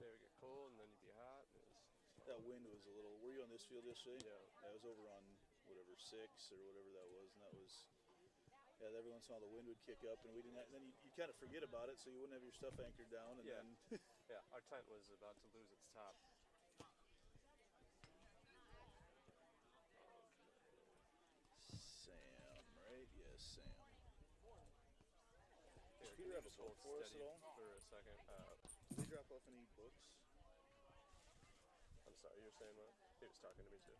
day it would get cold, and then you'd be hot. And that wind was a little. Were you on this field yesterday? Yeah. I was over on whatever 6 or whatever that was, and that was. Yeah, every once in a while the wind would kick up, and we didn't. And then you kind of forget about it, so you wouldn't have your stuff anchored down, and then. Yeah, our tent was about to lose its top. Sam, right? Yes, Sam. Does Peter have a book for us at all? For a second. Did he drop off any books? I'm sorry, you were saying what? He was talking to me too.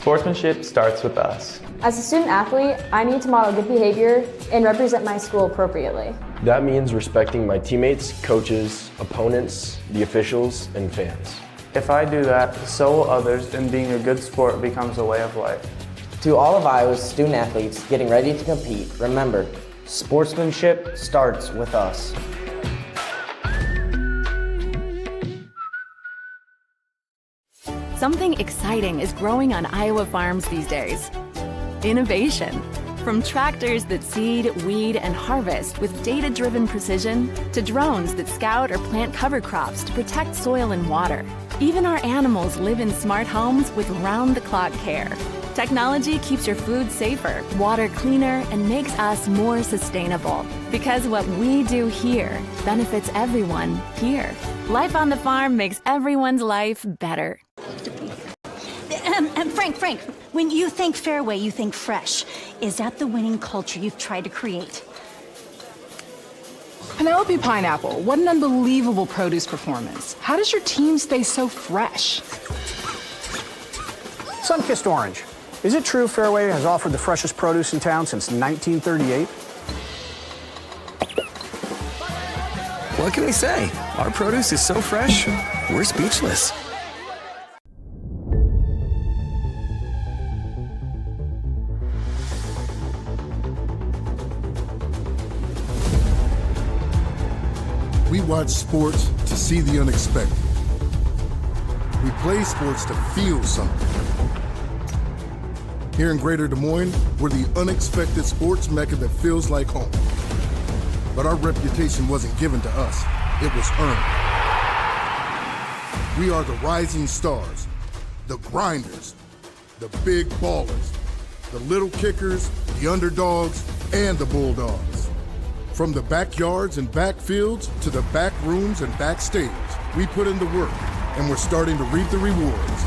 Sportsmanship starts with us. As a student athlete, I need to model good behavior and represent my school appropriately. That means respecting my teammates, coaches, opponents, the officials, and fans. If I do that, so will others, and being a good sport becomes a way of life. To all of Iowa's student athletes getting ready to compete, remember, sportsmanship starts with us. Something exciting is growing on Iowa farms these days. Innovation. From tractors that seed, weed, and harvest with data-driven precision, to drones that scout or plant cover crops to protect soil and water. Even our animals live in smart homes with round-the-clock care. Technology keeps your food safer, water cleaner, and makes us more sustainable. Because what we do here benefits everyone here. Life on the farm makes everyone's life better. Frank, when you think Fairway, you think fresh. Is that the winning culture you've tried to create? Penelope Pineapple, what an unbelievable produce performance. How does your team stay so fresh? Sun-kissed orange. Is it true Fairway has offered the freshest produce in town since 1938? What can we say? Our produce is so fresh, we're speechless. We watch sports to see the unexpected. We play sports to feel something. Here in Greater Des Moines, we're the unexpected sports mecca that feels like home. But our reputation wasn't given to us, it was earned. We are the rising stars, the grinders, the big ballers, the little kickers, the underdogs, and the bulldogs. From the backyards and backfields to the back rooms and backstage, we put in the work, and we're starting to reap the rewards.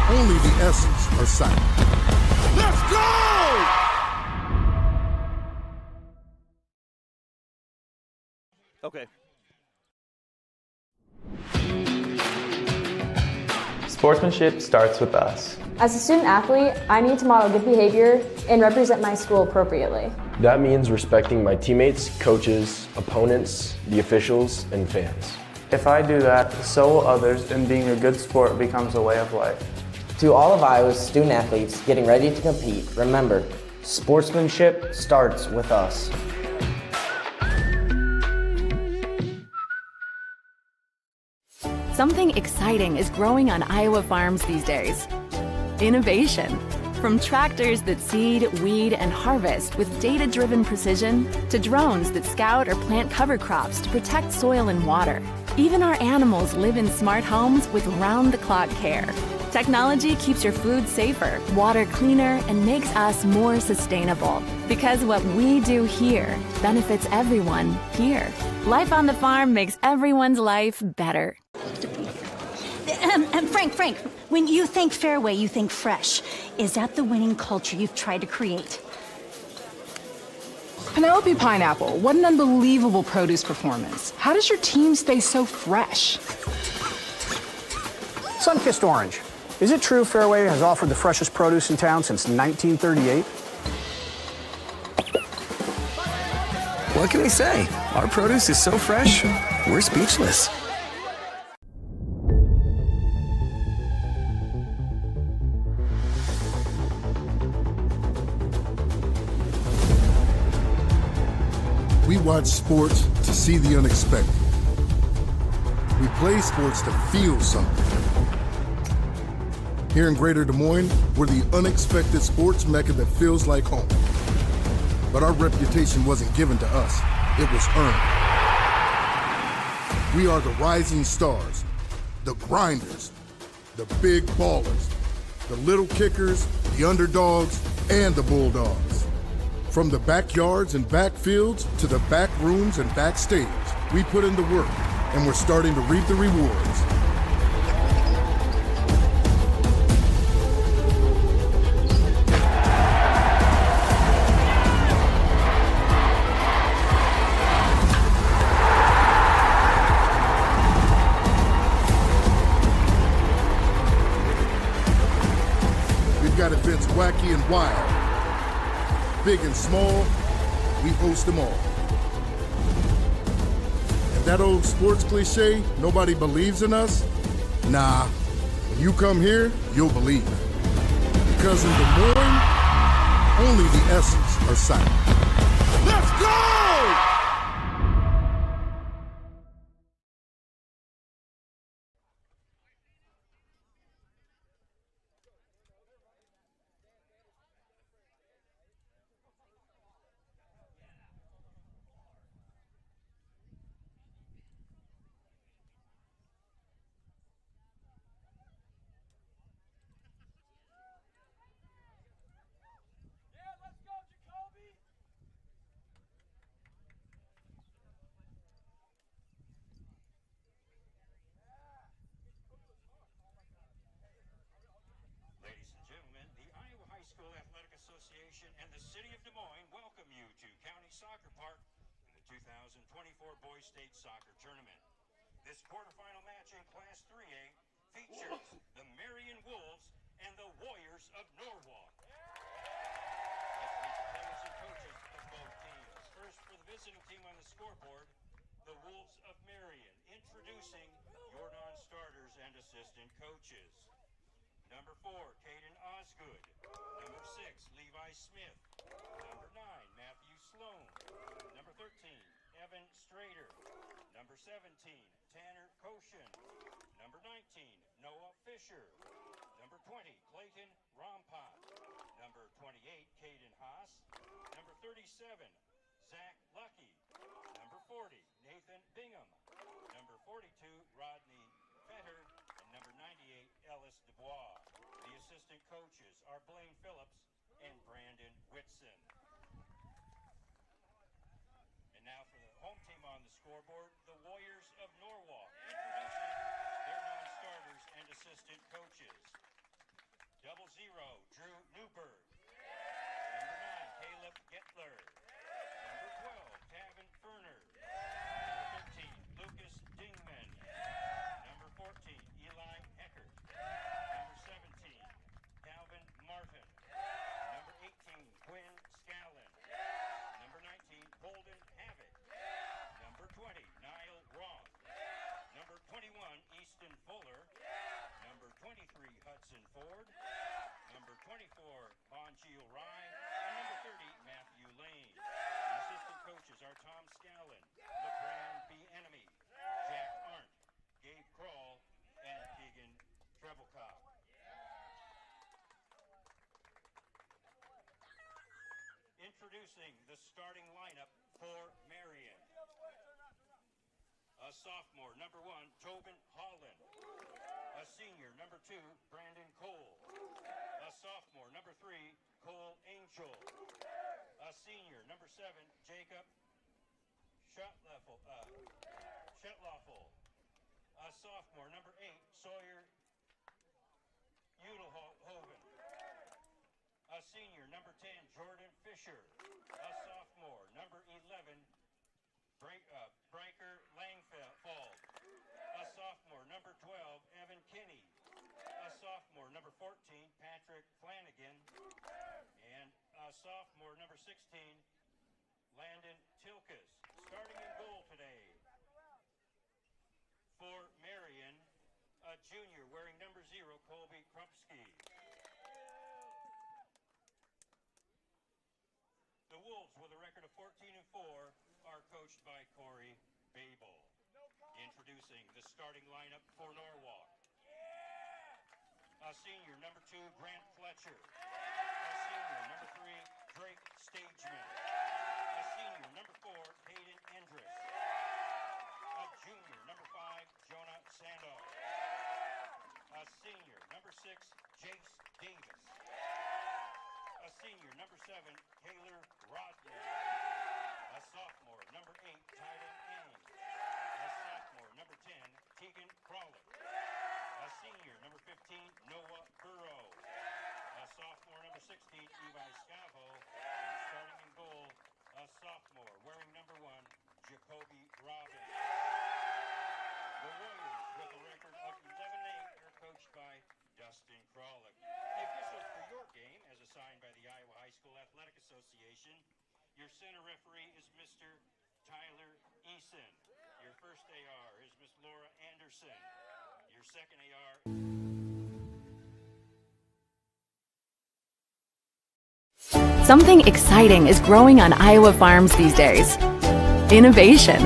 Only the S's are silent. Let's go! Okay. Sportsmanship starts with us. As a student athlete, I need to model good behavior and represent my school appropriately. That means respecting my teammates, coaches, opponents, the officials, and fans. If I do that, so will others, and being a good sport becomes a way of life. To all of Iowa's student athletes getting ready to compete, remember, sportsmanship starts with us. Something exciting is growing on Iowa farms these days. Innovation. From tractors that seed, weed, and harvest with data-driven precision, to drones that scout or plant cover crops to protect soil and water. Even our animals live in smart homes with round-the-clock care. Technology keeps your food safer, water cleaner, and makes us more sustainable. Because what we do here benefits everyone here. Life on the farm makes everyone's life better. Frank, when you think Fairway, you think fresh. Is that the winning culture you've tried to create? Penelope Pineapple, what an unbelievable produce performance. How does your team stay so fresh? Sun-kissed orange. Is it true Fairway has offered the freshest produce in town since 1938? What can we say? Our produce is so fresh, we're speechless. We watch sports to see the unexpected. We play sports to feel something. Here in Greater Des Moines, we're the unexpected sports mecca that feels like home. But our reputation wasn't given to us, it was earned. We are the rising stars, the grinders, the big ballers, the little kickers, the underdogs, and the bulldogs. From the backyards and backfields to the back rooms and backstage, we put in the work, and we're starting to reap the rewards. and wild. Big and small, we host them all. And that old sports cliche, nobody believes in us? Nah, when you come here, you'll believe. Because in Des Moines, only the essence are sight. Let's go! And the City of Des Moines welcome you to County Soccer Park in the 2024 Boys State Soccer Tournament. This quarterfinal match in Class 3A features the Marion Wolves and the Warriors of Norwalk. Let's meet the players and coaches of both teams. First, for the visiting team on the scoreboard, the Wolves of Marion, introducing your non-starters and assistant coaches. Number 4, Caden Osgood. Number 6, Levi Smith. Number 9, Matthew Sloan. Number 13, Evan Strader. Number 17, Tanner Koshin. Number 19, Noah Fisher. Number 20, Clayton Rompot. Number 28, Caden Haas. Number 37, Zach Lucky. Number 40, Nathan Bingham. Number 42, Rodney Fetter. And number 98, Ellis Dubois. The assistant coaches are Blaine Phillips and Brandon Whitson. And now for the home team on the scoreboard, the Warriors of Norwalk, introducing their non-starters and assistant coaches. 00, Drew Newberg. Number 9, Caleb Gettler. Number 12, Tavin Ferner. Number 13, Lucas Dingman. Number 14, Eli Heckert. Number 17, Calvin Martin. Number 18, Quinn Scallon. Number 19, Holden Havoc. Number 20, Niall Roth. Number 21, Easton Fuller. Number 23, Hudson Ford. Number 24, Bonjil Rye. And number 30, Matthew Lane. The assistant coaches are Tom Scallon, LeGrand B. Enemy, Jack Arndt, Gabe Kroll, and Keegan Treblecock. Introducing the starting lineup for Marion. A sophomore, number 1, Tobin Holland. A senior, number 2, Brandon Cole. A sophomore, number 3, Cole Angel. A senior, number 7, Jacob Shetloffel. A sophomore, number 8, Sawyer Udelhoven. A senior, number 10, Jordan Fisher. A sophomore, number 11, Bryker Langfeld. A sophomore, number 12, Evan Kinney. A sophomore, number 14, Patrick Flanagan. And a sophomore, number 16, Landon Tilkus. Starting in goal today for Marion, a junior wearing number 0, Colby Krupski. The Wolves, with a record of 14-4, are coached by Corey Babel. Introducing the starting lineup for Norwalk. A senior, number 2, Grant Fletcher. A senior, number 3, Drake Stageman. A senior, number 4, Hayden Endress. A junior, number 5, Jonah Sandow. A senior, number 6, Jace Davis. A senior, number 7, Taylor Rodney. A sophomore, number 8, Tyler Ames. A sophomore, number 10, Tegan Crawley. A senior, number 15, Noah Burrow. A sophomore, number 16, Levi Scavo. And starting in goal, a sophomore, wearing number 1, Jacoby Robbins. The Warriors, with a record of 11-8, are coached by Dustin Kralik. The officials for your game, as assigned by Association. Your center referee is Mr. Tyler Eason. Your first AR is Miss Laura Anderson. Your second AR. Something exciting is growing on Iowa farms these days. Innovation.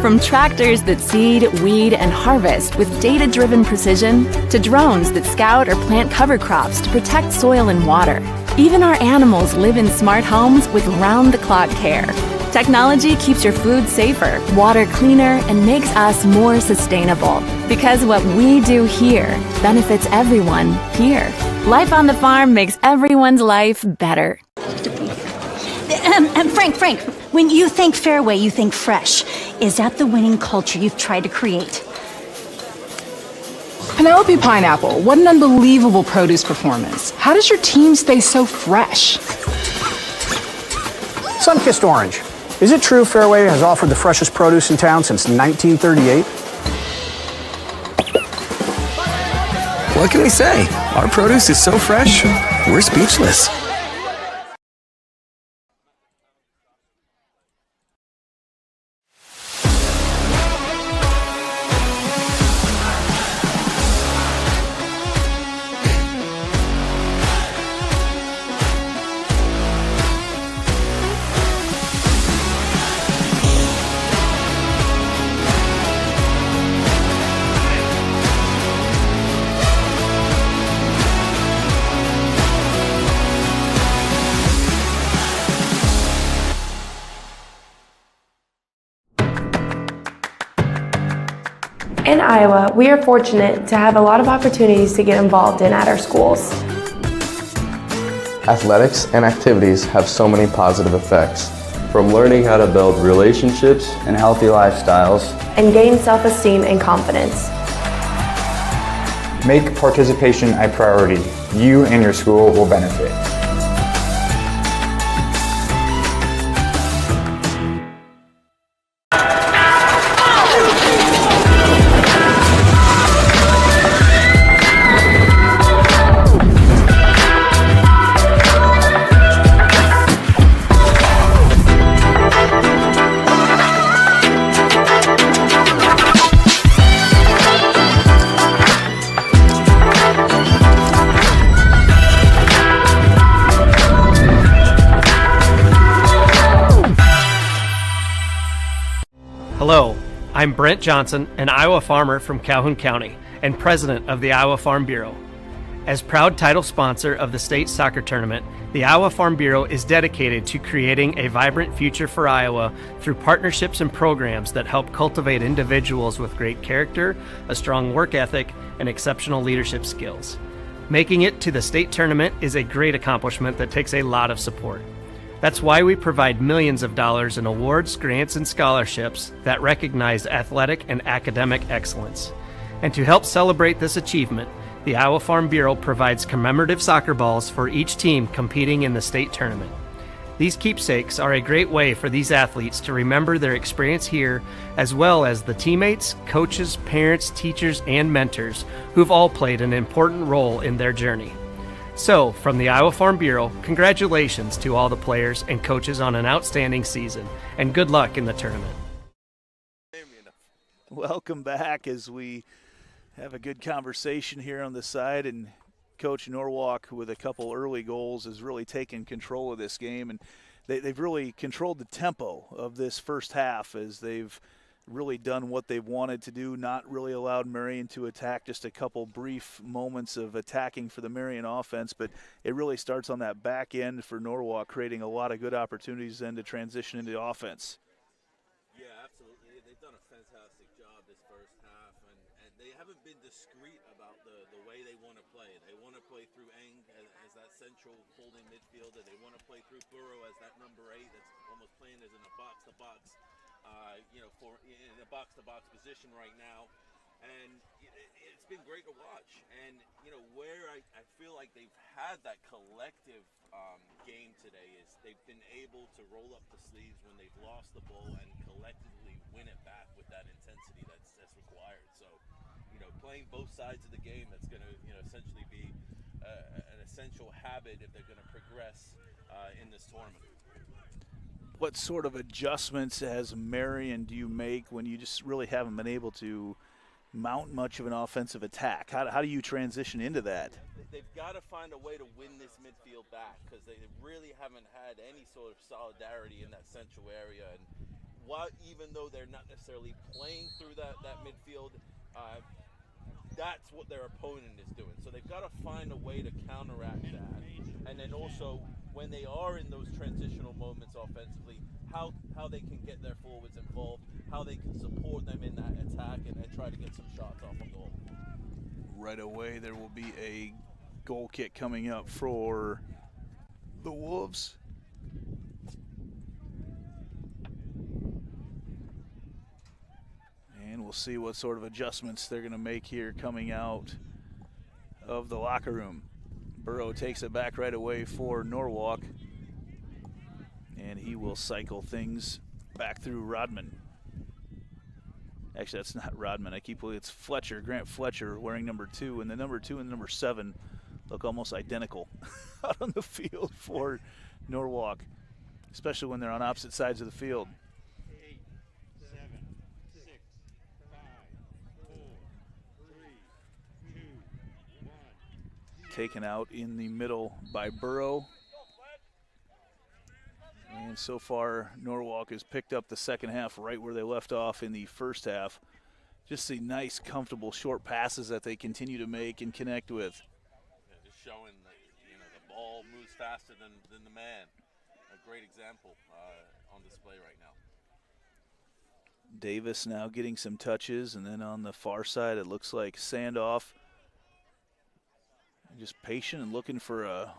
From tractors that seed, weed, and harvest with data-driven precision to drones that scout or plant cover crops to protect soil and water. Even our animals live in smart homes with round-the-clock care. Technology keeps your food safer, water cleaner, and makes us more sustainable. Because what we do here benefits everyone here. Life on the farm makes everyone's life better. Frank, when you think fairway, you think fresh. Is that the winning culture you've tried to create? Penelope Pineapple, what an unbelievable produce performance. How does your team stay so fresh? Sun-kissed orange. Is it true Fairway has offered the freshest produce in town since 1938? What can we say? Our produce is so fresh, we're speechless. In Iowa, we are fortunate to have a lot of opportunities to get involved in at our schools. Athletics and activities have so many positive effects, from learning how to build relationships and healthy lifestyles, And gain self-esteem and confidence. Make participation a priority. You and your school will benefit. Hello, I'm Brent Johnson, an Iowa farmer from Calhoun County and president of the Iowa Farm Bureau. As proud title sponsor of the state soccer tournament, the Iowa Farm Bureau is dedicated to creating a vibrant future for Iowa through partnerships and programs that help cultivate individuals with great character, a strong work ethic, and exceptional leadership skills. Making it to the state tournament is a great accomplishment that takes a lot of support. That's why we provide millions of dollars in awards, grants, and scholarships that recognize athletic and academic excellence. And to help celebrate this achievement, the Iowa Farm Bureau provides commemorative soccer balls for each team competing in the state tournament. These keepsakes are a great way for these athletes to remember their experience here, as well as the teammates, coaches, parents, teachers, and mentors who've all played an important role in their journey. So, from the Iowa Farm Bureau, congratulations to all the players and coaches on an outstanding season, and good luck in the tournament. Welcome back as we have a good conversation here on the side, and Coach Norwalk with a couple early goals has really taken control of this game, and they've really controlled the tempo of this first half as they've really done what they've wanted to do, not really allowed Marion to attack, just a couple brief moments of attacking for the Marion offense, but it really starts on that back end for Norwalk, creating a lot of good opportunities then to transition into offense. Yeah, absolutely. They've done a fantastic job this first half, and they haven't been discreet about the way they want to play. They want to play through Eng as that central holding midfielder. They want to play through Burrow as that number 8 that's almost playing as in a box-to-box. In a box-to-box position right now, and it's been great to watch. And where I feel like they've had that collective game today is they've been able to roll up the sleeves when they've lost the ball and collectively win it back with that intensity that's required. So playing both sides of the game, that's going to essentially be an essential habit if they're going to progress in this tournament. What sort of adjustments as Marion do you make when you just really haven't been able to mount much of an offensive attack? How do you transition into that? They've got to find a way to win this midfield back because they really haven't had any sort of solidarity in that central area. And even though they're not necessarily playing through that midfield, that's what their opponent is doing. So they've got to find a way to counteract that. And then also, when they are in those transitional moments offensively, how they can get their forwards involved, how they can support them in that attack and try to get some shots off on goal. Right away, there will be a goal kick coming up for the Wolves. And we'll see what sort of adjustments they're going to make here coming out of the locker room. Burrow takes it back right away for Norwalk. And he will cycle things back through Rodman. Actually, that's not Rodman. I keep believing it's Fletcher, Grant Fletcher, wearing number 2. And the number 2 and the number 7 look almost identical out on the field for Norwalk, especially when they're on opposite sides of the field. 8, 7, 6, 5, 4, 3, 2, 1. Taken out in the middle by Burrow. And so far, Norwalk has picked up the second half right where they left off in the first half. Just the nice, comfortable, short passes that they continue to make and connect with. Yeah, just showing that the ball moves faster than the man. A great example on display right now. Davis now getting some touches, and then on the far side, it looks like Sandoff just patient and looking for a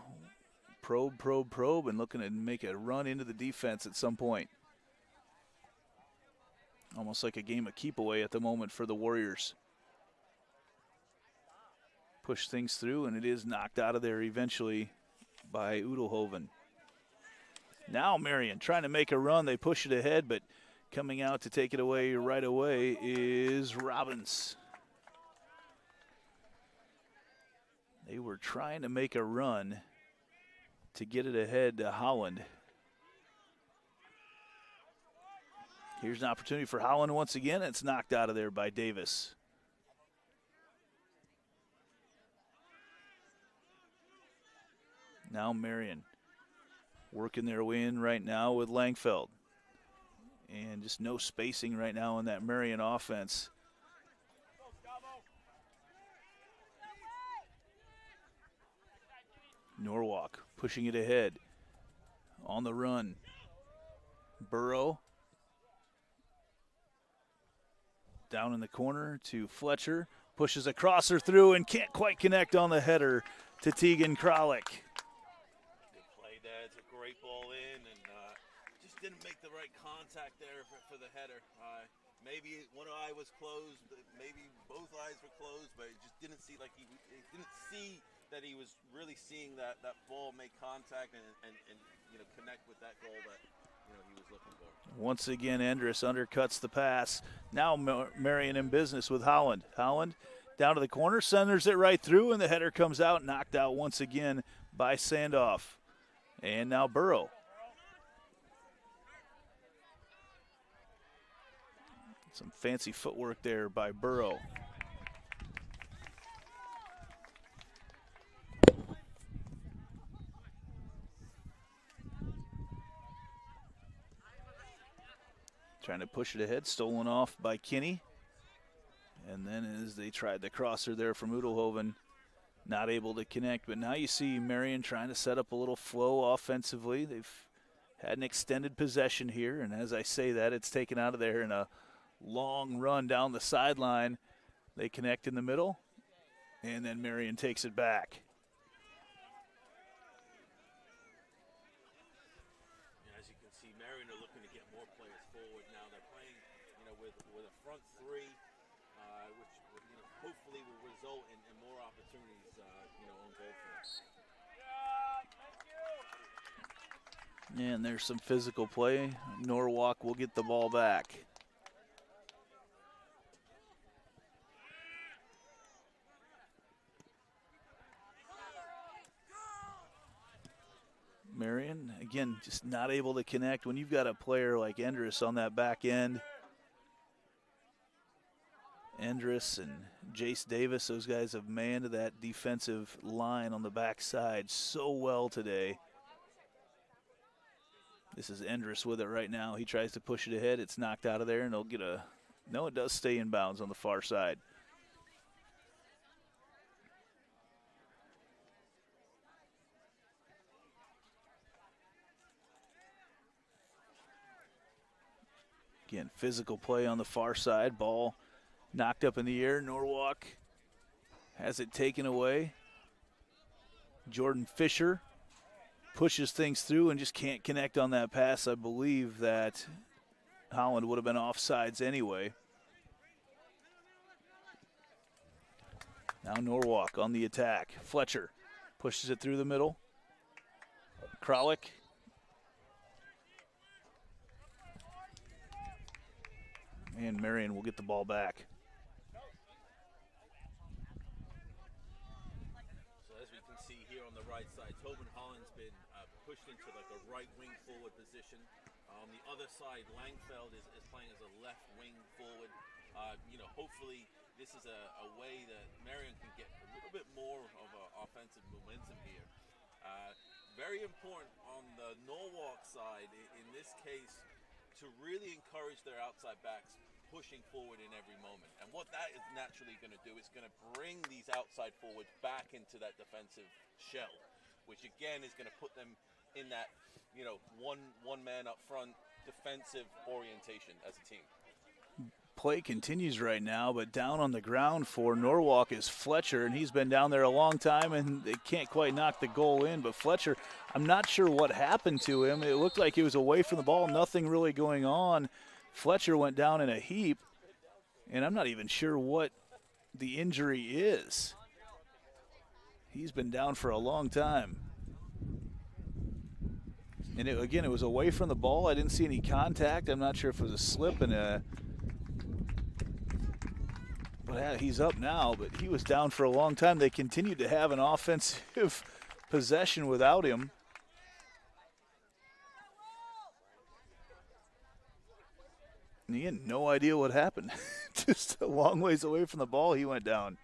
probe, and looking to make a run into the defense at some point. Almost like a game of keep away at the moment for the Warriors. Push things through, and it is knocked out of there eventually by Udelhoven. Now Marion trying to make a run. They push it ahead, but coming out to take it away right away is Robbins. They were trying to make a run to get it ahead to Holland. Here's an opportunity for Holland once again. It's knocked out of there by Davis. Now Marion working their way in right now with Langfeld. And just no spacing right now in that Marion offense. Norwalk pushing it ahead. On the run. Burrow. Down in the corner to Fletcher. Pushes a crosser through and can't quite connect on the header to Tegan Kralik. Good play there. It's a great ball in and just didn't make the right contact there for the header. Maybe one eye was closed, maybe both eyes were closed, but it just didn't see like he didn't see that he was really seeing that ball make contact and connect with that goal that he was looking for. Once again, Endress undercuts the pass. Now Marion in business with Holland. Holland down to the corner, centers it right through, and the header comes out, knocked out once again by Sandoff. And now Burrow. Some fancy footwork there by Burrow. Trying to push it ahead, stolen off by Kinney. And then as they tried the crosser there from Udelhoven, not able to connect. But now you see Marion trying to set up a little flow offensively. They've had an extended possession here, and as I say that, it's taken out of there in a long run down the sideline. They connect in the middle, and then Marion takes it back. As you can see, Marion are looking to get more players forward now. They're playing, with a front three, which hopefully will result in more opportunities, on goal for us. And there's some physical play. Norwalk will get the ball back. again, just not able to connect when you've got a player like Endress on that back end. Endress and Jace Davis, those guys have manned that defensive line on the backside so well today. This is Endress with it right now. He tries to push it ahead. It's knocked out of there, and they'll get a – no, it does stay in bounds on the far side. Again, physical play on the far side. Ball knocked up in the air. Norwalk has it taken away. Jordan Fisher pushes things through and just can't connect on that pass. I believe that Holland would have been offsides anyway. Now Norwalk on the attack. Fletcher pushes it through the middle. Kralik. And Marion will get the ball back. So as we can see here on the right side, Tobin Holland's been pushed into like a right wing forward position. On the other side, Langfeld is playing as a left wing forward. Hopefully this is a way that Marion can get a little bit more of an offensive momentum here. Very important on the Norwalk side, in this case, to really encourage their outside backs pushing forward in every moment. And what that is naturally going to do is going to bring these outside forwards back into that defensive shell, which again is going to put them in that, one man up front defensive orientation as a team. Play continues right now, but down on the ground for Norwalk is Fletcher, and he's been down there a long time, and they can't quite knock the goal in. But Fletcher, I'm not sure what happened to him. It looked like he was away from the ball, nothing really going on. Fletcher went down in a heap, and I'm not even sure what the injury is. He's been down for a long time. And again, it was away from the ball. I didn't see any contact. I'm not sure if it was a slip and a... But he's up now, but he was down for a long time. They continued to have an offensive possession without him. And he had no idea what happened. Just a long ways away from the ball, he went down.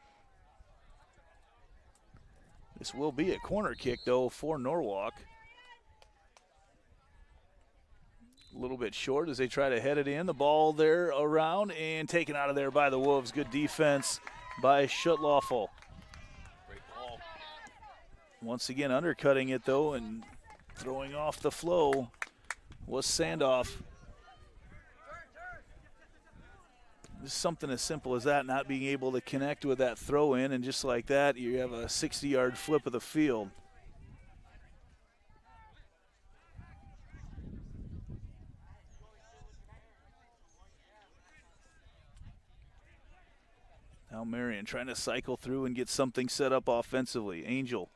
This will be a corner kick, though, for Norwalk. A little bit short as they try to head it in. The ball there around and taken out of there by the Wolves. Good defense by Schutlauffel. Great ball. Once again undercutting it, though, and throwing off the flow was Sandoff. Just something as simple as that, not being able to connect with that throw in, and just like that, you have a 60-yard flip of the field. Now Marion trying to cycle through and get something set up offensively. Angel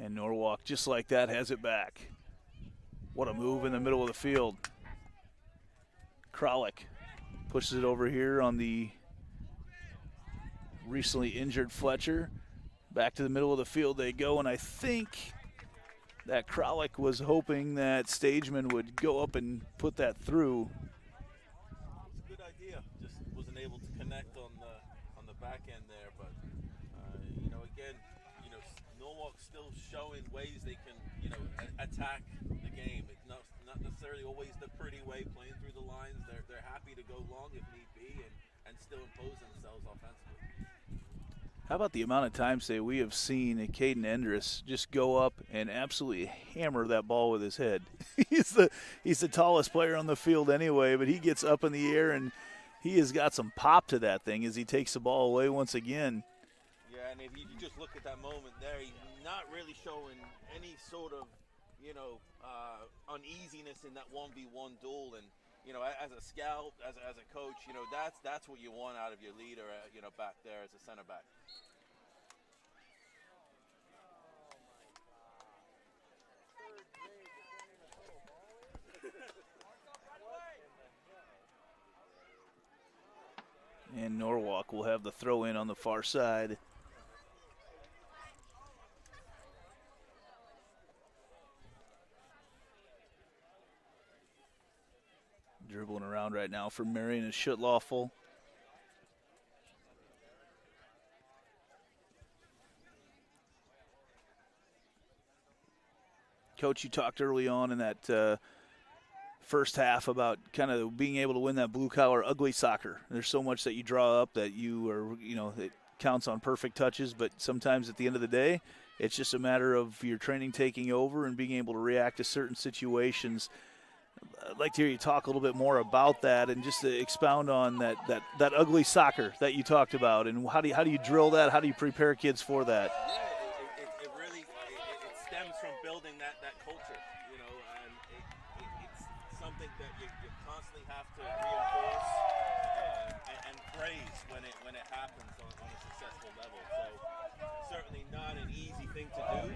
and Norwalk just like that has it back. What a move in the middle of the field. Kralik pushes it over here on the recently injured Fletcher. Back to the middle of the field they go, and I think that Kralik was hoping that Stageman would go up and put that through. It's a good idea. Just wasn't able to connect on the back end there, but again, Norwalk still showing ways they can, attack the game. It's not necessarily always the pretty way, playing through the lines. They're happy to go long if need be and still impose themselves offensively. How about the amount of times, say, we have seen Caden Endress just go up and absolutely hammer that ball with his head. He's the tallest player on the field anyway, but he gets up in the air and he has got some pop to that thing as he takes the ball away once again. Yeah, and if you just look at that moment there, he's not really showing any sort of, uneasiness in that 1v1 duel. And, as a scout, as a coach, that's what you want out of your leader, back there as a center back. And Norwalk will have the throw in on the far side. dribbling around right now for Marion is Schutlawful. Coach, you talked early on in that first half about kind of being able to win that blue-collar ugly soccer. There's so much that you draw up that you are, it counts on perfect touches, but sometimes at the end of the day, it's just a matter of your training taking over and being able to react to certain situations. I'd like to hear you talk a little bit more about that and just to expound on that ugly soccer that you talked about, and how do you drill that? How do you prepare kids for that? It really stems from building that culture, and it's something that you constantly have to reinforce and praise when it happens on a successful level. So certainly not an easy thing to do,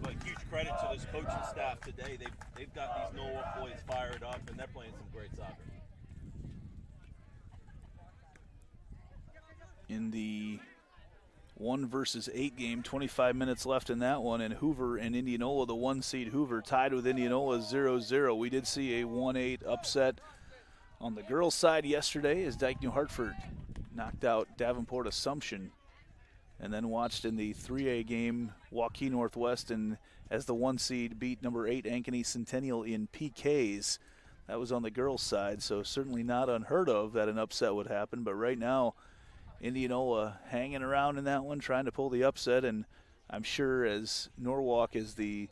but huge credit to this coaching staff today. They've got these Norwalk boys fired up, and they're playing some great soccer. In the 1 versus 8 game, 25 minutes left in that one, and Hoover and Indianola, the 1 seed Hoover, tied with Indianola 0-0. We did see a 1-8 upset on the girls' side yesterday as Dyke New Hartford knocked out Davenport Assumption, and then watched in the 3A game Waukee Northwest, and as the 1 seed beat number 8 Ankeny Centennial in PKs. That was on the girls' side, so certainly not unheard of that an upset would happen, but right now Indianola hanging around in that one, trying to pull the upset, and I'm sure as Norwalk is the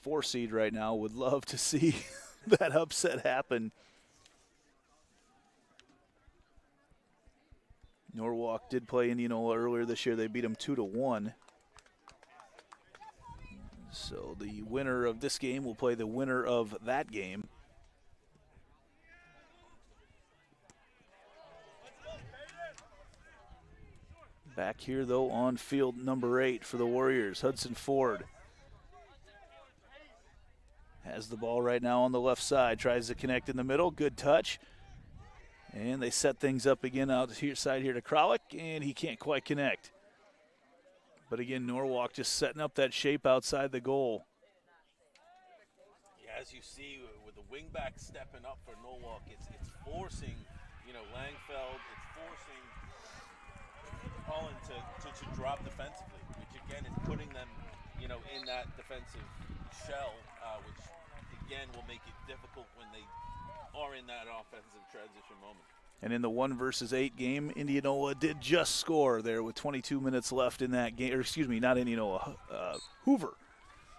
4 seed right now, would love to see that upset happen. Norwalk did play Indianola earlier this year. They beat them 2-1. So the winner of this game will play the winner of that game. Back here, though, on field number 8 for the Warriors, Hudson Ford has the ball right now on the left side, tries to connect in the middle, good touch. And they set things up again out here side here to Kralik, and he can't quite connect. But again, Norwalk just setting up that shape outside the goal. Yeah, as you see with the wingback stepping up for Norwalk, it's forcing, Langfeld, it's forcing Holland to drop defensively, which again is putting them, in that defensive shell, which again will make it difficult when they are in that offensive transition moment. And in the 1 versus 8 game, Indianola did just score there with 22 minutes left in that game. Or excuse me, not Indianola, Hoover.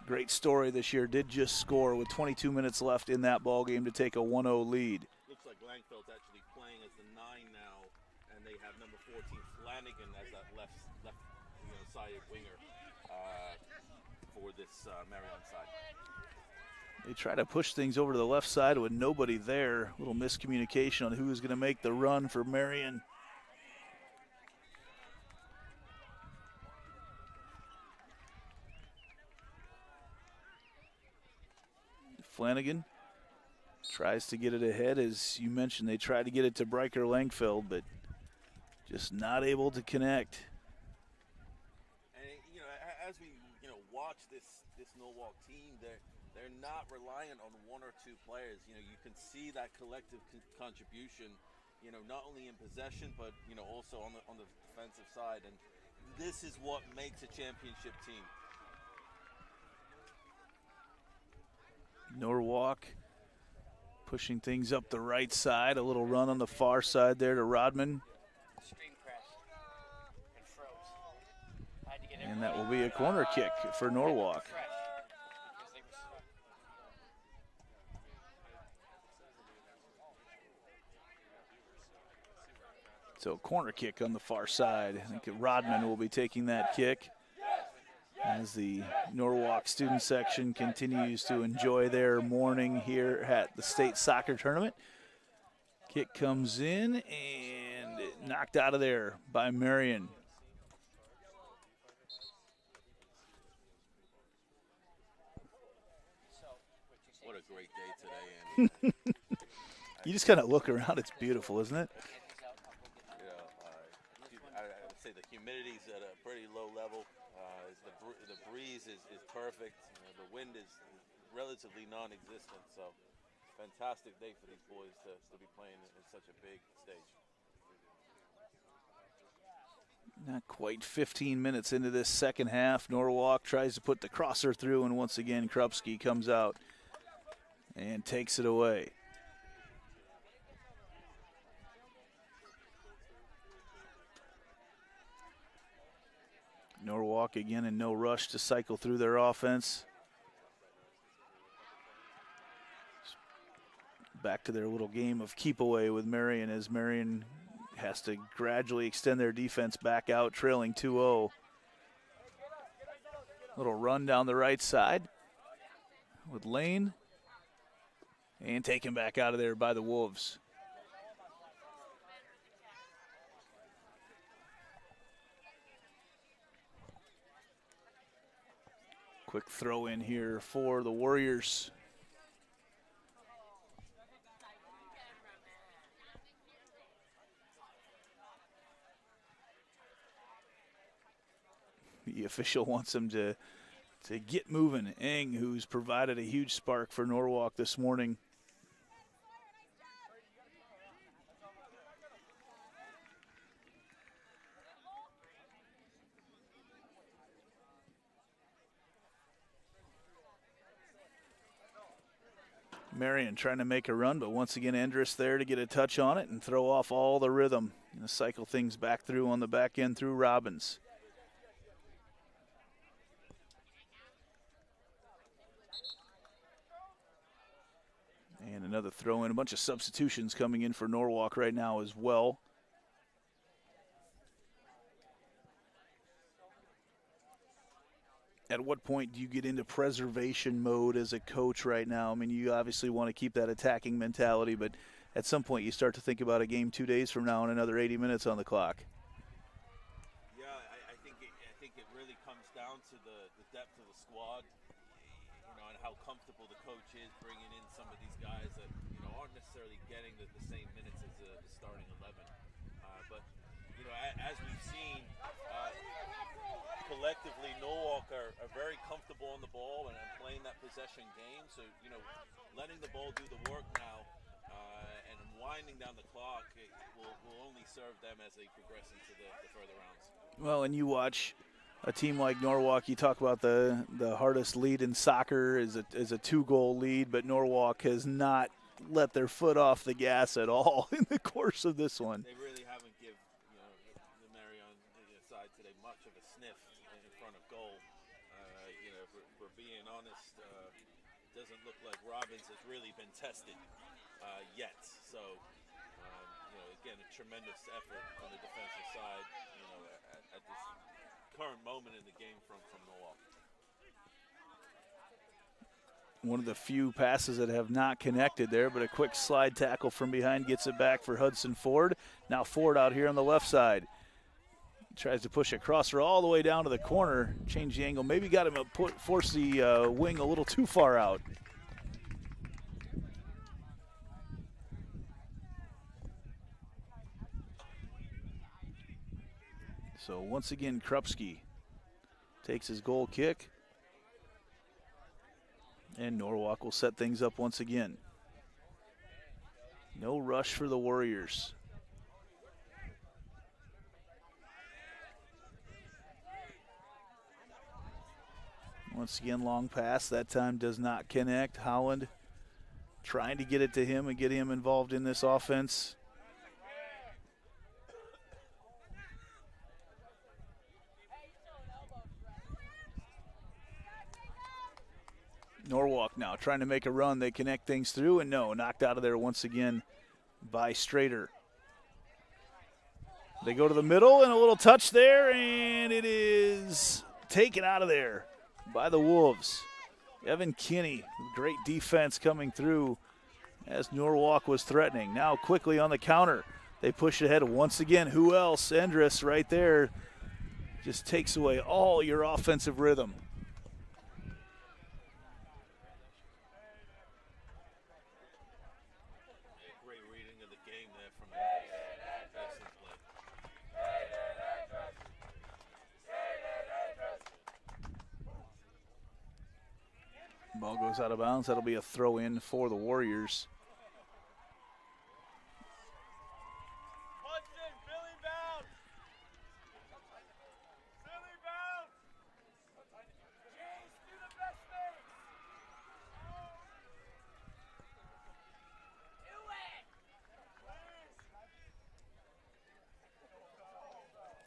Great story this year, did just score with 22 minutes left in that ball game to take a 1-0 lead. Looks like Langfeld's actually playing as the 9 now, and they have number 14 Flanagan as that left sided winger for this Marion side. They try to push things over to the left side with nobody there. A little miscommunication on who is going to make the run for Marion. Flanagan tries to get it ahead. As you mentioned, they tried to get it to Breiker Langfeld, but just not able to connect. And as we watch this Norwalk team, they're not reliant on 1 or 2 players. You can see that collective contribution, not only in possession, but also on the defensive side. And this is what makes a championship team. Norwalk pushing things up the right side. A little run on the far side there to Rodman. And that will be a corner kick for Norwalk. So corner kick on the far side. I think Rodman will be taking that kick as the Norwalk student section continues to enjoy their morning here at the state soccer tournament. Kick comes in and knocked out of there by Marion. What a great day today, Andy. You just kind of look around. It's beautiful, isn't it? I would say the humidity's at a pretty low level. The breeze is perfect. The wind is relatively non-existent. So fantastic day for these boys to be playing in such a big stage. Not quite 15 minutes into this second half. Norwalk tries to put the crosser through, and once again Krupski comes out and takes it away. Norwalk again in no rush to cycle through their offense. Back to their little game of keep away with Marion, as Marion has to gradually extend their defense back out, trailing 2-0. Little run down the right side with Lane, and taken back out of there by the Wolves. Quick throw in here for the Warriors. The official wants him to get moving. Eng, who's provided a huge spark for Norwalk this morning. Marion trying to make a run, but once again Andrus there to get a touch on it and throw off all the rhythm and cycle things back through on the back end through Robbins. And another throw in, a bunch of substitutions coming in for Norwalk right now as well. At what point do you get into preservation mode as a coach right now? I mean, you obviously want to keep that attacking mentality, but at some point you start to think about a game 2 days from now and another 80 minutes on the clock. Yeah, I think it really comes down to the depth of the squad, and how comfortable the coach is bringing in some of these guys that aren't necessarily getting the same minutes as the starting 11. But as we've seen, collectively Norwalk are very comfortable on the ball and playing that possession game. So letting the ball do the work now and winding down the clock will only serve them as they progress into the further rounds. Well, and you watch a team like Norwalk, you talk about the hardest lead in soccer is a 2-goal lead, but Norwalk has not let their foot off the gas at all in the course of this one. They really haven't given the Marion side today much of a sniff in front of goal. If we're being honest, it doesn't look like Robbins has really been tested yet. So, again, a tremendous effort on the defensive side, at this current moment in the game from Norwalk. One of the few passes that have not connected there, but a quick slide tackle from behind gets it back for Hudson Ford. Now Ford out here on the left side. He tries to push a crosser all the way down to the corner, change the angle. Maybe got him to force the wing a little too far out. So once again, Krupski takes his goal kick. And Norwalk will set things up once again. No rush for the Warriors. Once again, long pass. That time does not connect. Holland trying to get it to him and get him involved in this offense. Norwalk now trying to make a run. They connect things through, and no, knocked out of there once again by Strader. They go to the middle, and a little touch there, and it is taken out of there by the Wolves. Evan Kinney, great defense coming through as Norwalk was threatening. Now quickly on the counter, they push ahead once again. Who else? Andrus right there just takes away all your offensive rhythm. Ball goes out of bounds. That'll be a throw in for the Warriors.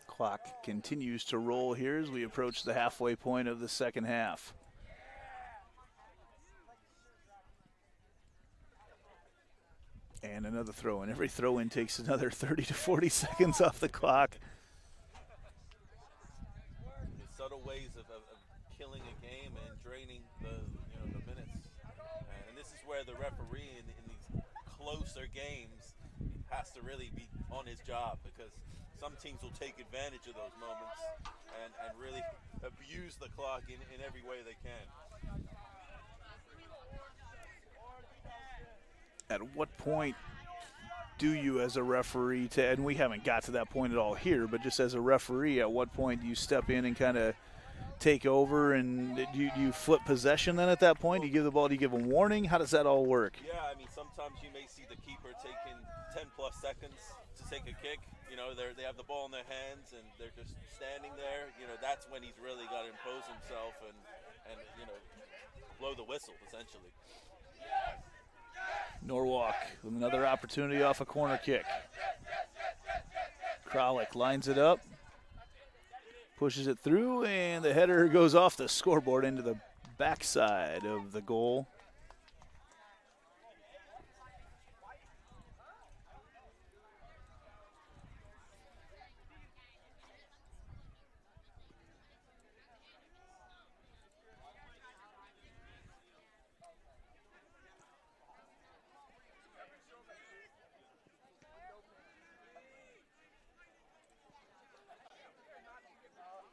Clock continues to roll here as we approach the halfway point of the second half. And another throw in. Every throw in takes another 30 to 40 seconds off the clock. Subtle ways of killing a game and draining the minutes. And this is where the referee in these closer games has to really be on his job, because some teams will take advantage of those moments and really abuse the clock in every way they can. At what point do you, as a referee, and we haven't got to that point at all here, but just as a referee, at what point do you step in and kind of take over, and do you flip possession then at that point? Do you give the ball, do you give a warning? How does that all work? Yeah, I mean, sometimes you may see the keeper taking 10 plus seconds to take a kick. You know, they have the ball in their hands and they're just standing there. You know, that's when he's really got to impose himself and blow the whistle, essentially. Norwalk with another opportunity off a corner kick. Kralik lines it up, pushes it through, and the header goes off the scoreboard into the backside of the goal.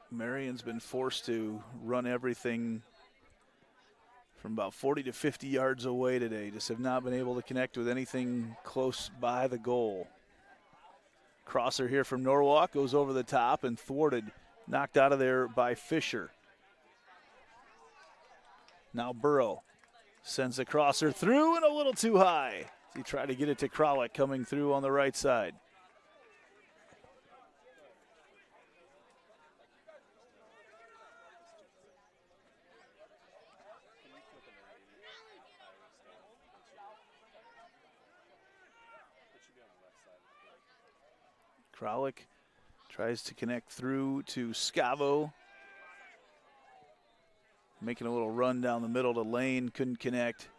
Marion's been forced to run everything from about 40 to 50 yards away today. Just have not been able to connect with anything close by the goal. Crosser here from Norwalk goes over the top and thwarted, knocked out of there by Fisher. Now Burrow sends the crosser through and a little too high. He tried to get it to Kralik coming through on the right side. Kralik tries to connect through to Scavo. Making a little run down the middle to Lane, couldn't connect.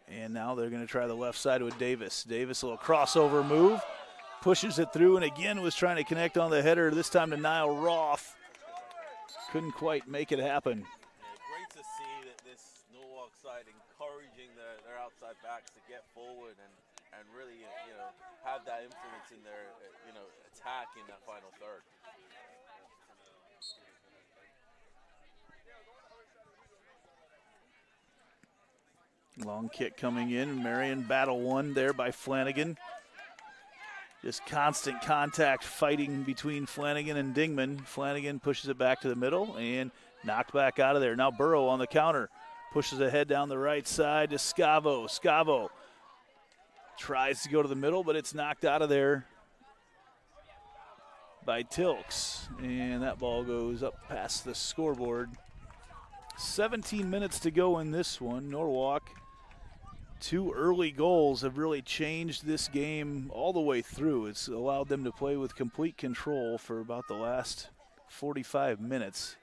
And now they're going to try the left side with Davis. Davis, a little crossover move, pushes it through, and again was trying to connect on the header, this time to Niall Roth. Couldn't quite make it happen. Great to see that this Norwalk side encouraging their outside backs to get forward and really, have that influence in their, attack in that final third. Long kick coming in. Marion battle won there by Flanagan. Just constant contact fighting between Flanagan and Dingman. Flanagan pushes it back to the middle and knocked back out of there. Now Burrow on the counter. Pushes ahead down the right side to Scavo. Scavo tries to go to the middle, but it's knocked out of there by Tilks. And that ball goes up past the scoreboard. 17 minutes to go in this one. Norwalk, 2 early goals have really changed this game all the way through. It's allowed them to play with complete control for about the last 45 minutes.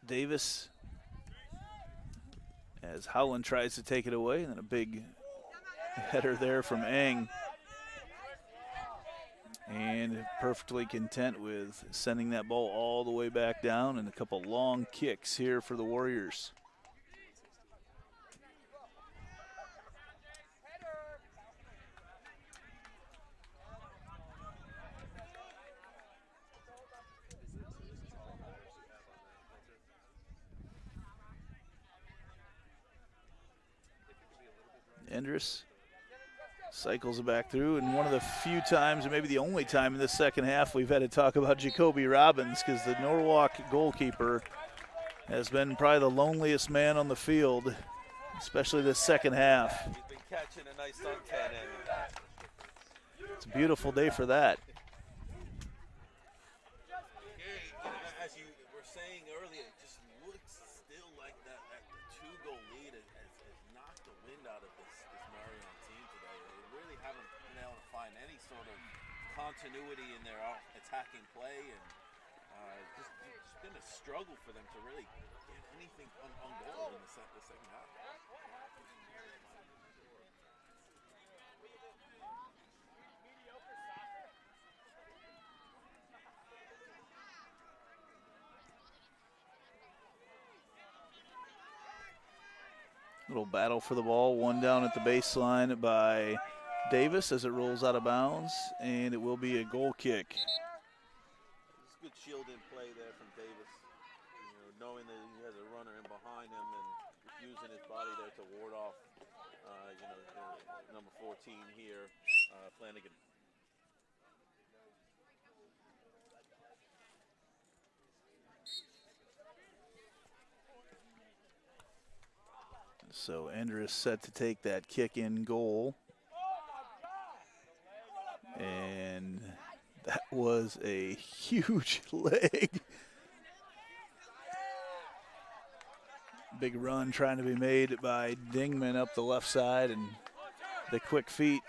Davis, as Howland tries to take it away, and then a big header there from Eng. And perfectly content with sending that ball all the way back down, and a couple long kicks here for the Warriors. Endress Cycles it back through, and one of the few times, or maybe the only time in the second half, we've had to talk about Jacoby Robbins, because the Norwalk goalkeeper has been probably the loneliest man on the field, especially this second half. He's been catching a nice suntan in. It's a beautiful day for that. As you were saying earlier, it just looks still like that 2-goal lead has knocked the wind out of this Marion team today. They really haven't been able to find any sort of continuity in their attacking play, and just been a struggle for them to really get anything on goal in the second half. Little battle for the ball, one down at the baseline by Davis as it rolls out of bounds, and it will be a goal kick. It's good shielding play there from Davis, knowing that he has a runner in behind him and using his body there to ward off, number 14 here, Flanagan. So Andrus set to take that kick in goal. And that was a huge leg. Big run trying to be made by Dingman up the left side, and the quick feet.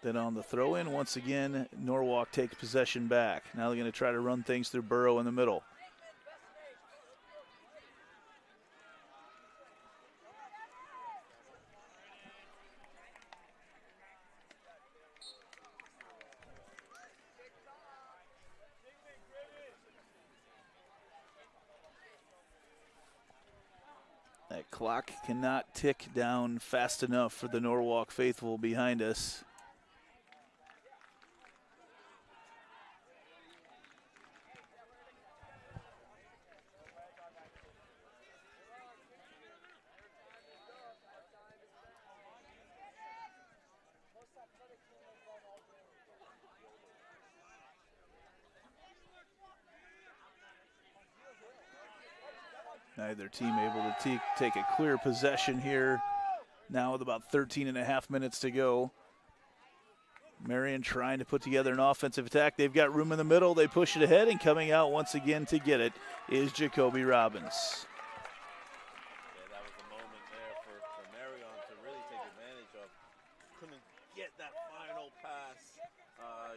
Then on the throw in, once again, Norwalk takes possession back. Now they're going to try to run things through Burrow in the middle. That clock cannot tick down fast enough for the Norwalk faithful behind us. Neither team able to take a clear possession here now with about 13.5 minutes to go. Marion trying to put together an offensive attack. They've got room in the middle. They push it ahead, and coming out once again to get it is Jacoby Robbins. Yeah, that was a moment there for Marion to really take advantage of. Couldn't get that final pass,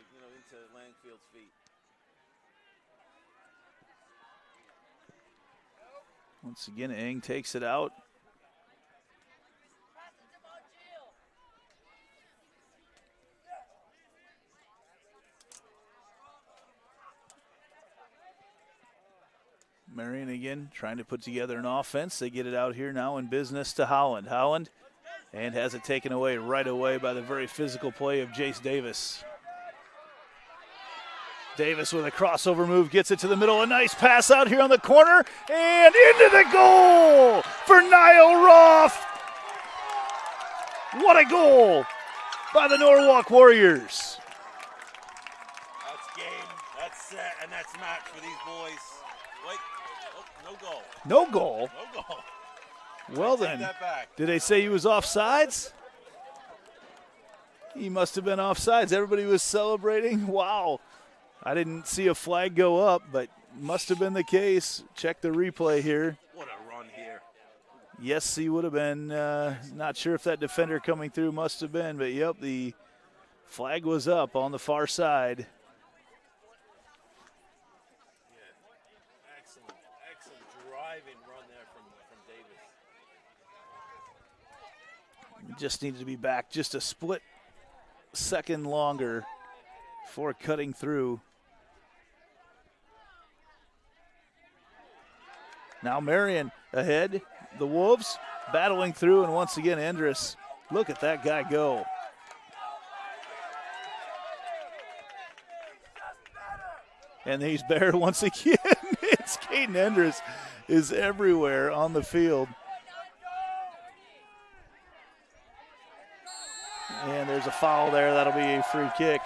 into Langfield's feet. Once again, Eng takes it out. Marion again trying to put together an offense. They get it out here now in business to Holland. Holland, and has it taken away right away by the very physical play of Jace Davis. Davis with a crossover move, gets it to the middle. A nice pass out here on the corner, and into the goal for Niall Roth. What a goal by the Norwalk Warriors. That's game, that's set, and that's match for these boys. Wait, no goal. No goal? No goal. Well then, did they say he was offsides? He must have been offsides. Everybody was celebrating. Wow. I didn't see a flag go up, but must have been the case. Check the replay here. What a run here. Yes, he would have been. Not sure if that defender coming through must have been, but yep, the flag was up on the far side. Yeah, excellent driving run there from Davis. Just needed to be back just a split second longer before cutting through. Now Marion ahead. The Wolves battling through, and once again, Andrus. Look at that guy go. And he's bared once again. It's Caden Andrus is everywhere on the field. And there's a foul there. That'll be a free kick.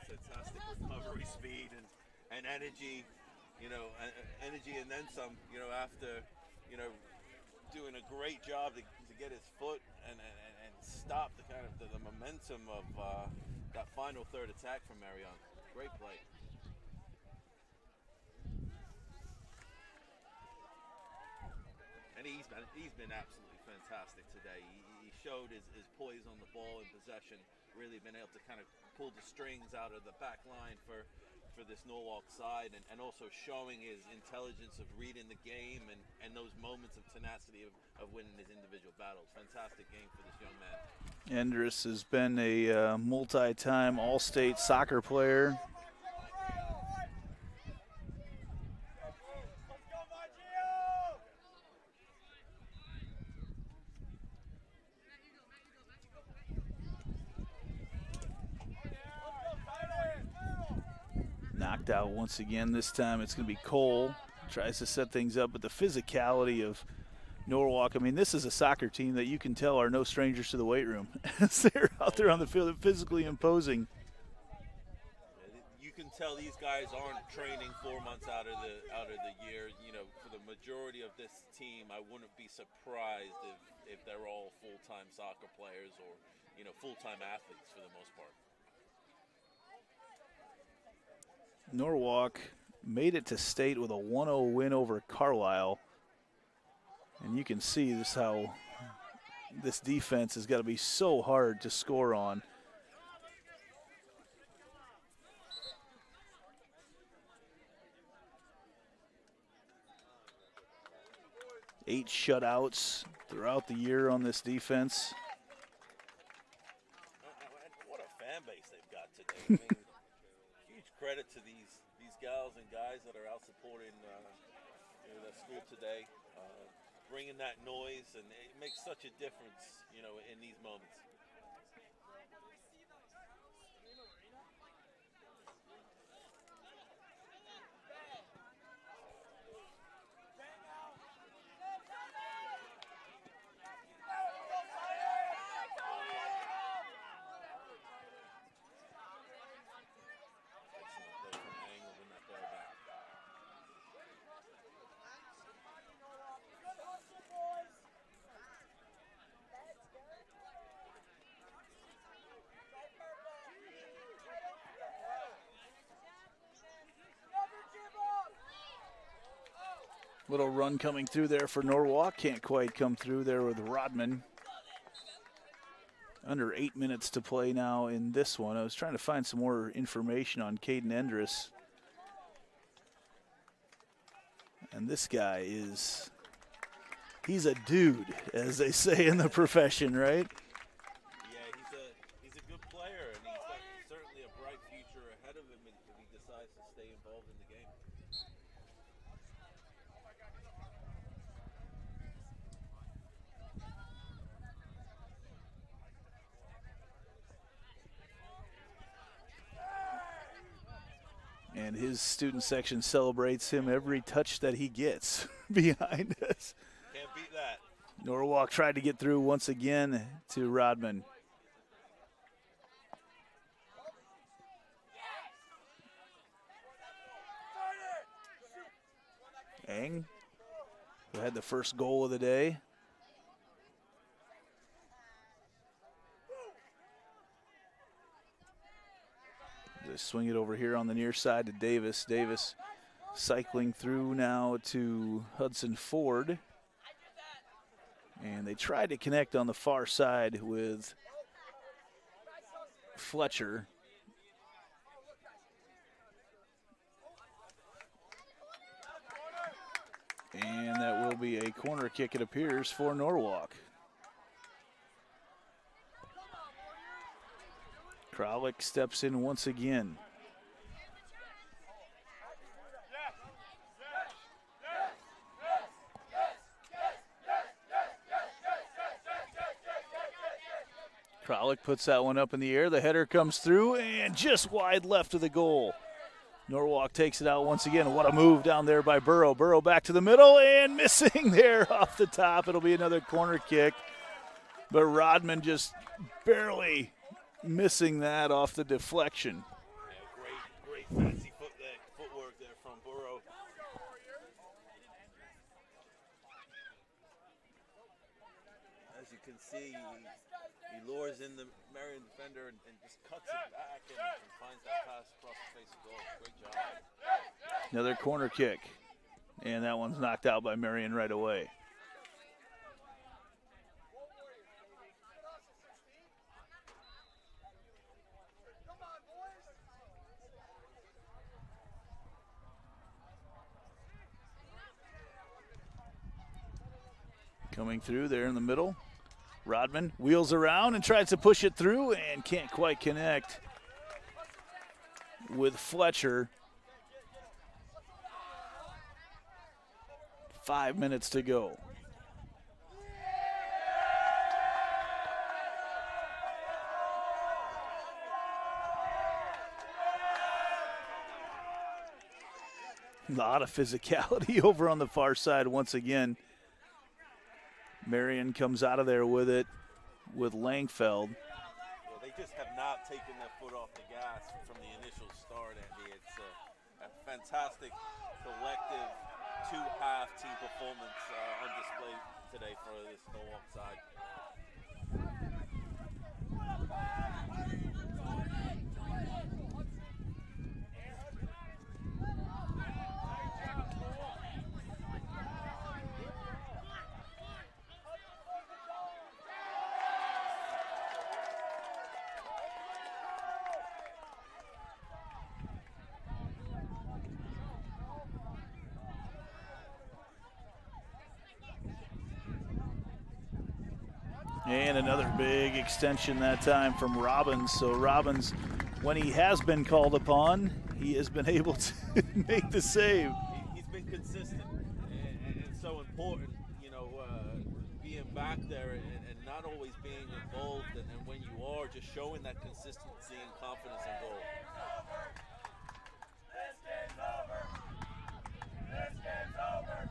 Fantastic recovery speed and energy, energy and then some, after, doing a great job to get his foot and stop the momentum of that final third attack from Marion. Great play. And he's been absolutely fantastic today. He showed his poise on the ball in possession, really been able to kind of pull the strings out of the back line for this Norwalk side, and also showing his intelligence of reading the game and those moments of tenacity of winning his individual battles. Fantastic game for this young man. Endress has been a multi-time All-State soccer player. Knocked out once again. This time it's going to be Cole. Tries to set things up, but the physicality of Norwalk, I mean, this is a soccer team that you can tell are no strangers to the weight room. They're out there on the field, physically imposing. You can tell these guys aren't training 4 months out of the year. For the majority of this team, I wouldn't be surprised if they're all full-time soccer players or full-time athletes for the most part. Norwalk made it to state with a 1-0 win over Carlisle. And you can see this how this defense has got to be so hard to score on. Eight shutouts throughout the year on this defense. What a fan base they've got today. I mean, huge credit to these gals and guys that are out supporting their school today, bringing that noise, and it makes such a difference, in these moments. Little run coming through there for Norwalk. Can't quite come through there with Rodman. Under 8 minutes to play now in this one. I was trying to find some more information on Caden Endress. And this guy he's a dude, as they say in the profession, right? Yeah, he's a good player, and he's got certainly a bright future ahead of him if he decides to stay involved in the game. And his student section celebrates him every touch that he gets behind us. Can't beat that. Norwalk tried to get through once again to Rodman. Eng, who had the first goal of the day. They swing it over here on the near side to Davis. Davis cycling through now to Hudson Ford. And they tried to connect on the far side with Fletcher. And that will be a corner kick, it appears, for Norwalk. Kralik steps in once again. Kralik Pollock puts that one up in the air. The header comes through and just wide left of the goal. Norwalk takes it out once again. What a move down there by Burrow. Burrow back to the middle and missing there off the top. It'll be another corner kick. But Rodman just barely missing that off the deflection. Yeah, great fancy footwork there from Burrow. As you can see, he lures in the Marion defender and just cuts it back and finds that pass across the face of goal. Great job. Another corner kick. And that one's knocked out by Marion right away. Coming through there in the middle. Rodman wheels around and tries to push it through and can't quite connect with Fletcher. 5 minutes to go. A lot of physicality over on the far side once again. Marion comes out of there with it with Langfeld. Well, they just have not taken their foot off the gas from the initial start, Andy. It's a fantastic collective two-half team performance on display today for this Norwalk side. And another big extension that time from Robbins. So Robbins, when he has been called upon, he has been able to make the save. He's been consistent and so important, you know, being back there and not always being involved. And when you are, just showing that consistency and confidence in goal. This game's over. This game's over.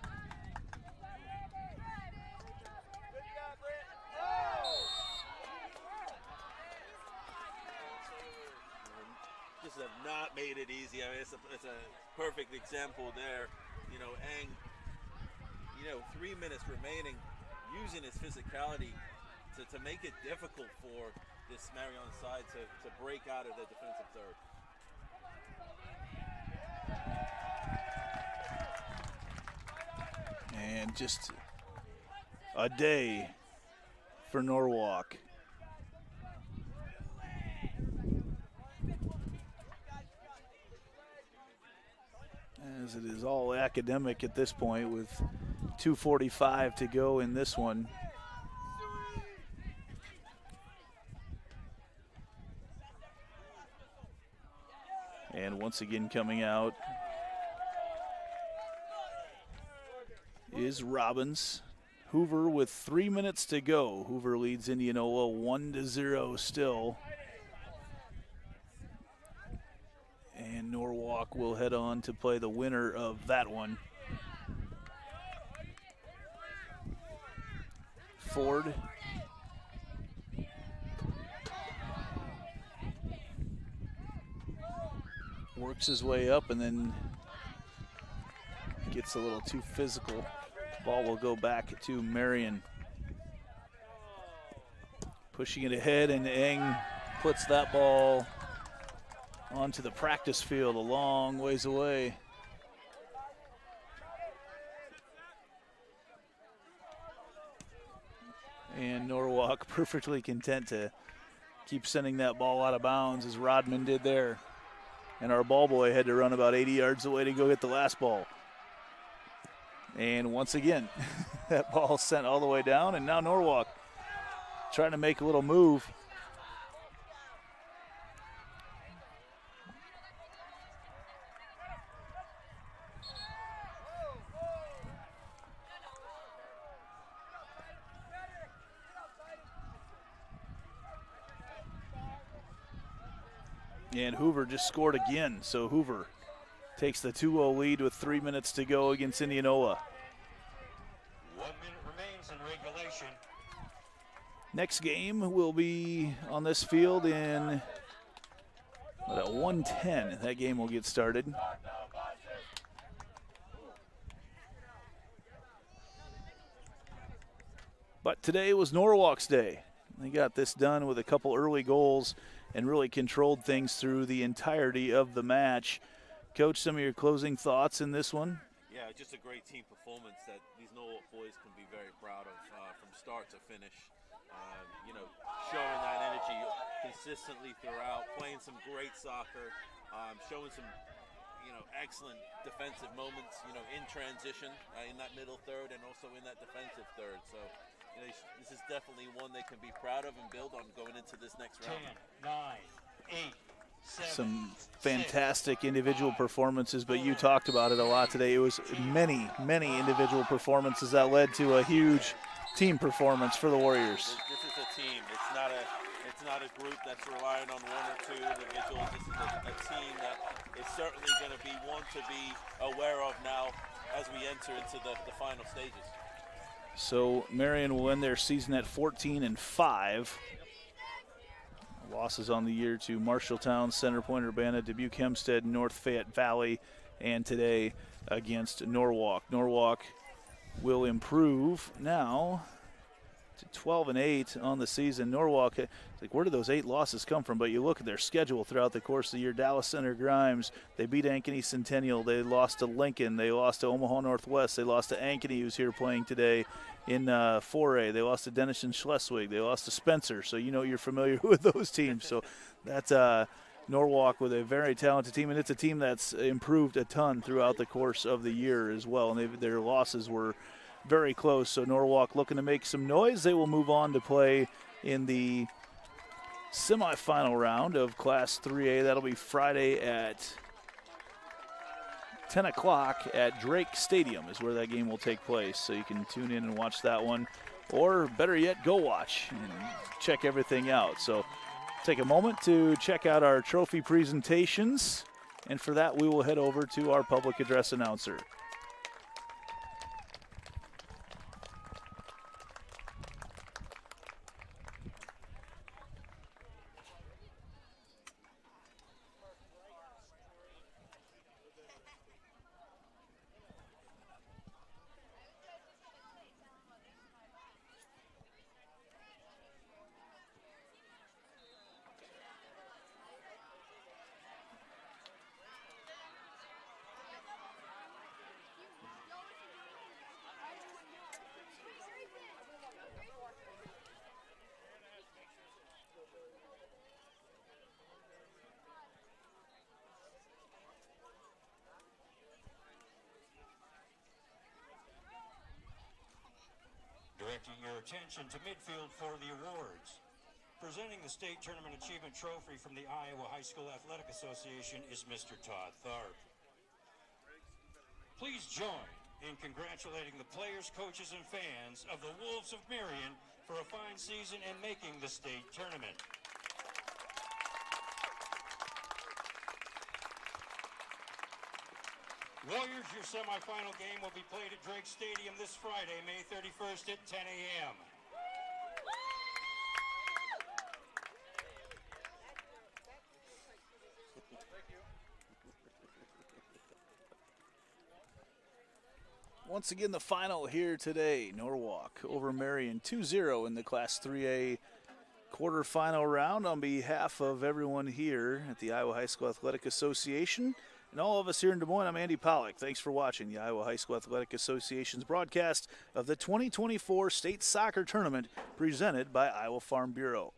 Just have not made it easy. I mean, it's a perfect example there. You know, Eng, 3 minutes remaining, using his physicality to make it difficult for this Marion side to break out of the defensive third. And just a day for Norwalk. As it is all academic at this point with 2:45 to go in this one. And once again coming out is Robbins. Hoover with 3 minutes to go. Hoover leads Indianola 1-0 still. And Norwalk will head on to play the winner of that one. Ford. Works his way up and then gets a little too physical. Ball will go back to Marion. Pushing it ahead, and Eng puts that ball onto the practice field a long ways away. And Norwalk perfectly content to keep sending that ball out of bounds as Rodman did there. And our ball boy had to run about 80 yards away to go get the last ball. And once again, that ball sent all the way down, and now Norwalk trying to make a little move. And Hoover just scored again, so Hoover takes the 2-0 lead with 3 minutes to go against Indianola. 1 minute remains in regulation. Next game will be on this field in at 1:10. That game will get started. But today was Norwalk's day. They got this done with a couple early goals and really controlled things through the entirety of the match. Coach, some of your closing thoughts in this one? Yeah, just a great team performance that these Norwalk boys can be very proud of from start to finish. Showing that energy consistently throughout, playing some great soccer, showing some, excellent defensive moments, in transition in that middle third and also in that defensive third. So, this is definitely one they can be proud of and build on going into this next round. 10, 9, 8, 7, some fantastic individual performances, but you talked about it a lot today. It was many, many individual performances that led to a huge team performance for the Warriors. This is a team. It's not a group that's relying on one or two individuals. This is a team that is certainly going to be one to be aware of now as we enter into the final stages. So Marion will end their season at 14-5. Losses on the year to Marshalltown, Center Point, Urbana, Dubuque, Hempstead, North Fayette Valley, and today against Norwalk. Norwalk will improve now to 12-8 on the season. Norwalk, it's like, where do those 8 losses come from? But you look at their schedule throughout the course of the year. Dallas Center Grimes, they beat Ankeny Centennial. They lost to Lincoln. They lost to Omaha Northwest. They lost to Ankeny, who's here playing today in 4A. They lost to Denison Schleswig. They lost to Spencer. So you're familiar with those teams. So that's Norwalk with a very talented team, and it's a team that's improved a ton throughout the course of the year as well. And their losses were very close. So Norwalk looking to make some noise. They will move on to play in the semifinal round of Class 3A. That'll be Friday at 10 o'clock at Drake Stadium is where that game will take place. So you can tune in and watch that one, or better yet, go watch and check everything out. So take a moment to check out our trophy presentations, and for that we will head over to our public address announcer. Directing your attention to midfield for the awards. Presenting the State Tournament Achievement Trophy from the Iowa High School Athletic Association is Mr. Todd Tharp. Please join in congratulating the players, coaches, and fans of the Wolves of Marion for a fine season and making the state tournament. Warriors, your semifinal game will be played at Drake Stadium this Friday, May 31st at 10 a.m. Once again, the final here today. Norwalk over Marion 2-0 in the Class 3A quarterfinal round. On behalf of everyone here at the Iowa High School Athletic Association and all of us here in Des Moines, I'm Andy Pollack. Thanks for watching the Iowa High School Athletic Association's broadcast of the 2024 State Soccer Tournament presented by Iowa Farm Bureau.